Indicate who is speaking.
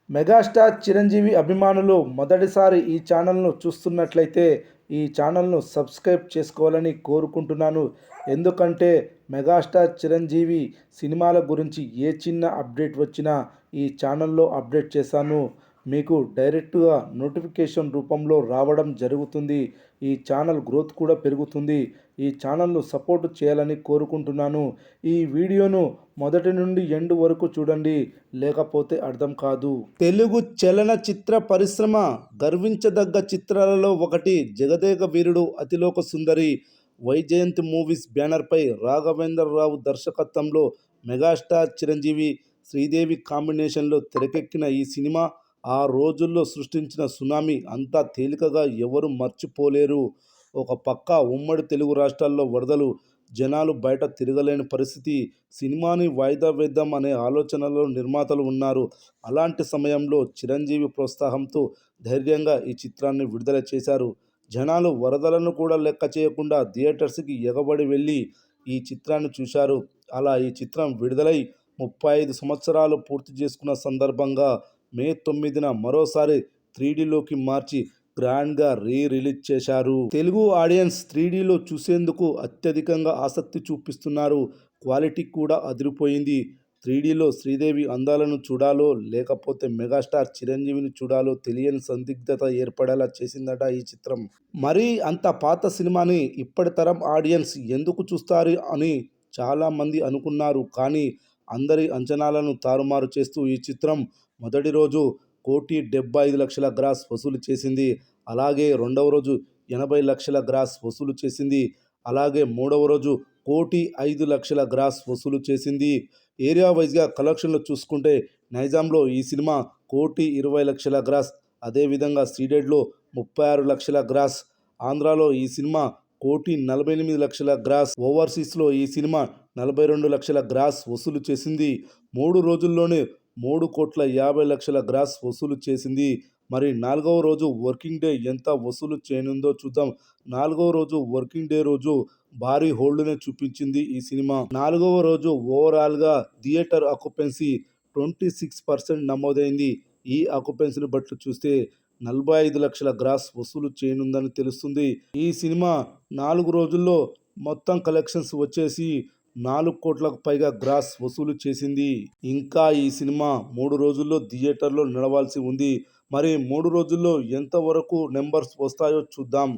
Speaker 1: Megastar Chiranjeevi అభిమానులు మొదటిసారి ఈ ఛానల్ను చూస్తున్నట్లయితే ఈ ఛానల్ను సబ్స్క్రైబ్ చేసుకోవాలని కోరుకుంటున్నాను. ఎందుకంటే మెగాస్టార్ చిరంజీవి సినిమాల గురించి ఏ చిన్న అప్డేట్ వచ్చినా ఈ ఛానల్లో అప్డేట్ చేశాను. మీకు డైరెక్ట్గా నోటిఫికేషన్ రూపంలో రావడం జరుగుతుంది. ఈ ఛానల్ గ్రోత్ కూడా పెరుగుతుంది. ఈ ఛానల్ను సపోర్ట్ చేయాలని కోరుకుంటున్నాను. ఈ వీడియోను మొదటి నుండి ఎండ్ వరకు చూడండి, లేకపోతే అర్థం కాదు. తెలుగు చలనచిత్ర పరిశ్రమ గర్వించదగ్గ చిత్రాలలో ఒకటి జగదేక వీరుడు అతిలోక సుందరి. వైజయంతి మూవీస్ బ్యానర్పై రాఘవేంద్రరావు దర్శకత్వంలో మెగాస్టార్ చిరంజీవి, శ్రీదేవి కాంబినేషన్లో తెరకెక్కిన ఈ సినిమా ఆ రోజుల్లో సృష్టించిన సునామీ అంతా తేలికగా ఎవరు మర్చిపోలేరు. ఒక పక్క ఉమ్మడి తెలుగు రాష్ట్రాల్లో వరదలు, జనాలు బయట తిరగలేని పరిస్థితి. సినిమాని వాయిదా వేద్దాం అనే ఆలోచనలో నిర్మాతలు ఉన్నారు. అలాంటి సమయంలో చిరంజీవి ప్రోత్సాహంతో ధైర్యంగా ఈ చిత్రాన్ని విడుదల చేశారు. జనాలు వరదలను కూడా లెక్క చేయకుండా థియేటర్స్కి ఎగబడి వెళ్ళి ఈ చిత్రాన్ని చూశారు. అలా ఈ చిత్రం విడుదలై 35 సంవత్సరాలు పూర్తి చేసుకున్న సందర్భంగా మే 9న మరోసారి 3Dలోకి మార్చి గ్రాండ్గా రిలీజ్ చేశారు. తెలుగు ఆడియన్స్ 3Dలో చూసేందుకు అత్యధికంగా ఆసక్తి చూపిస్తున్నారు. క్వాలిటీ కూడా అదిరిపోయింది. 3Dలో శ్రీదేవి అందాలను చూడాలో లేకపోతే మెగాస్టార్ చిరంజీవిని చూడాలో తెలియని సందిగ్ధత ఏర్పడేలా చేసిందట ఈ చిత్రం. మరి అంత పాత సినిమాని ఇప్పటి తరం ఆడియన్స్ ఎందుకు చూస్తారు అని చాలామంది అనుకున్నారు. కానీ అందరి అంచనాలను తారుమారు చేస్తూ ఈ చిత్రం మొదటి రోజు 1,75,00,000 గ్రాస్ వసూలు చేసింది. అలాగే రెండవ రోజు 80,00,000 గ్రాస్ వసూలు చేసింది. అలాగే మూడవ రోజు 1,05,00,000 గ్రాస్ వసూలు చేసింది. ఏరియా వైజ్గా కలెక్షన్లు చూసుకుంటే నైజాంలో ఈ సినిమా 1,20,00,000 గ్రాస్, అదేవిధంగా సీడెడ్లో 36,00,000 గ్రాస్, ఆంధ్రాలో ఈ సినిమా 1,48,00,000 గ్రాస్, ఓవర్సీస్లో ఈ సినిమా 42,00,000 గ్రాస్ వసూలు చేసింది. 3 రోజుల్లోనే 3,50,00,000 గ్రాస్ వసూలు చేసింది. మరి నాలుగవ రోజు వర్కింగ్ డే ఎంత వసూలు చేయనుందో చూద్దాం. నాలుగవ రోజు వర్కింగ్ డే రోజు భారీ హోల్డ్నే చూపించింది ఈ సినిమా. నాలుగవ రోజు ఓవరాల్గా థియేటర్ ఆక్యుపెన్సీ 26% నమోదైంది. ఈ ఆక్యుపెన్సీని బట్టి చూస్తే 45,00,000 గ్రాస్ వసూలు చేయనుందని తెలుస్తుంది. ఈ సినిమా 4 రోజుల్లో మొత్తం కలెక్షన్స్ వచ్చేసి 4 కోట్లకు పైగా గ్రాస్ వసూలు చేసింది. ఇంకా ఈ సినిమా 3 రోజుల్లో థియేటర్లో నడవాల్సి ఉంది. మరి 3 రోజుల్లో ఎంతవరకు నెంబర్స్ వస్తాయో చూద్దాం.